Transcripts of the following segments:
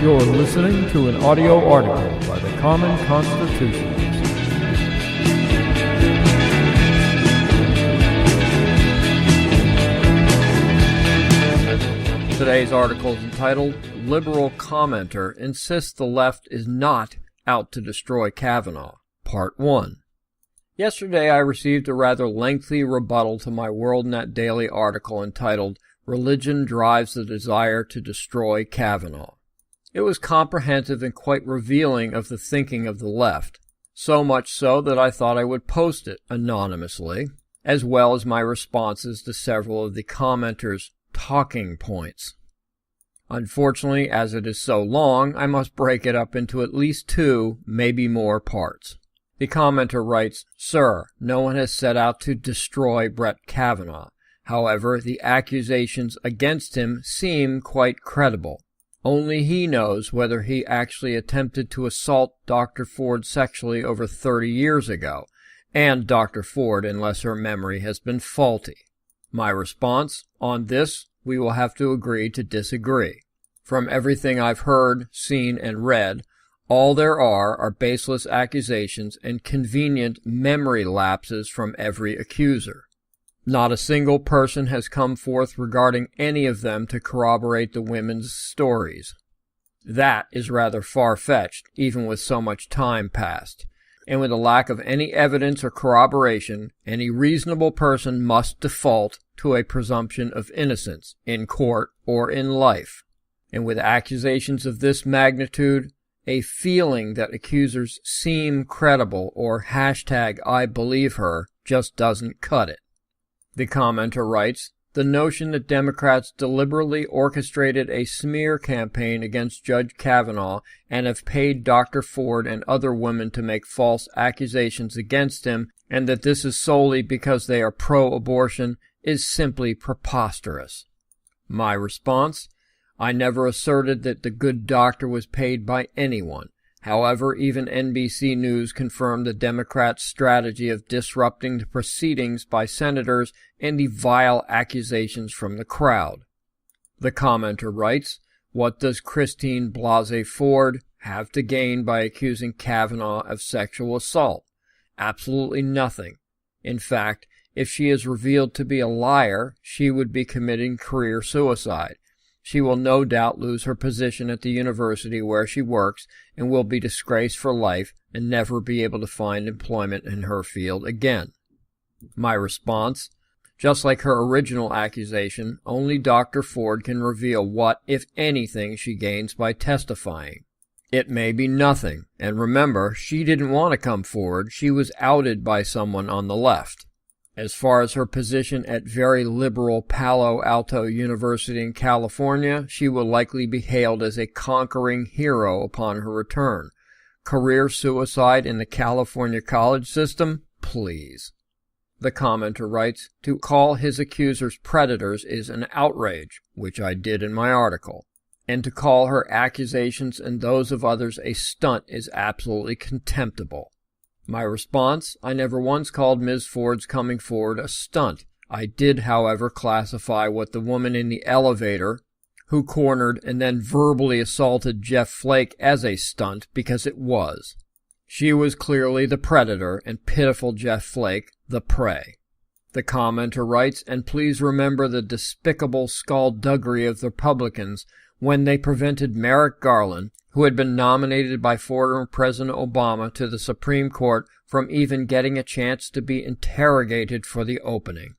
You're listening to an audio article by the Common Constitutionalist. Today's article is entitled, Liberal Commenter Insists the Left is Not Out to Destroy Kavanaugh, Part 1. Yesterday I received a rather lengthy rebuttal to my WorldNet Daily article entitled, Religion Drives the Desire to Destroy Kavanaugh. It was comprehensive and quite revealing of the thinking of the left, so much so that I thought I would post it anonymously, as well as my responses to several of the commenters' talking points. Unfortunately, as it is so long, I must break it up into at least 2, maybe more parts. The commenter writes, Sir, no one has set out to destroy Brett Kavanaugh. However, the accusations against him seem quite credible. Only he knows whether he actually attempted to assault Dr. Ford sexually over 30 years ago, and Dr. Ford, unless her memory has been faulty. My response, on this, we will have to agree to disagree. From everything I've heard, seen, and read, all there are baseless accusations and convenient memory lapses from every accuser. Not a single person has come forth regarding any of them to corroborate the women's stories. That is rather far-fetched, even with so much time passed. And with a lack of any evidence or corroboration, any reasonable person must default to a presumption of innocence, in court or in life. And with accusations of this magnitude, a feeling that accusers seem credible or #I believe her just doesn't cut it. The commenter writes, the notion that Democrats deliberately orchestrated a smear campaign against Judge Kavanaugh and have paid Dr. Ford and other women to make false accusations against him, and that this is solely because they are pro-abortion, is simply preposterous. My response? I never asserted that the good doctor was paid by anyone. However, even NBC News confirmed the Democrats' strategy of disrupting the proceedings by senators and the vile accusations from the crowd. The commenter writes, what does Christine Blasey Ford have to gain by accusing Kavanaugh of sexual assault? Absolutely nothing. In fact, if she is revealed to be a liar, she would be committing career suicide. She will no doubt lose her position at the university where she works and will be disgraced for life and never be able to find employment in her field again. My response? Just like her original accusation, only Dr. Ford can reveal what, if anything, she gains by testifying. It may be nothing, and remember, she didn't want to come forward. She was outed by someone on the left. As far as her position at very liberal Palo Alto University in California, she will likely be hailed as a conquering hero upon her return. Career suicide in the California college system? Please. The commenter writes, to call his accusers predators is an outrage, which I did in my article, and to call her accusations and those of others a stunt is absolutely contemptible. My response, I never once called Ms. Ford's coming forward a stunt. I did, however, classify what the woman in the elevator, who cornered and then verbally assaulted Jeff Flake, as a stunt because it was. She was clearly the predator and pitiful Jeff Flake, the prey. The commenter writes, and please remember the despicable skullduggery of the Republicans when they prevented Merrick Garland, who had been nominated by former President Obama to the Supreme Court, from even getting a chance to be interrogated for the opening.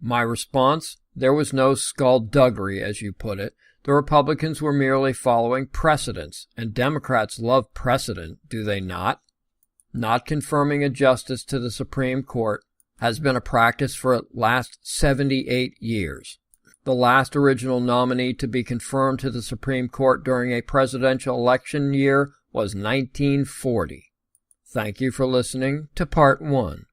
My response? There was no skullduggery, as you put it. The Republicans were merely following precedents, and Democrats love precedent, do they not? Not confirming a justice to the Supreme Court has been a practice for the last 78 years. The last original nominee to be confirmed to the Supreme Court during a presidential election year was 1940. Thank you for listening to Part 1.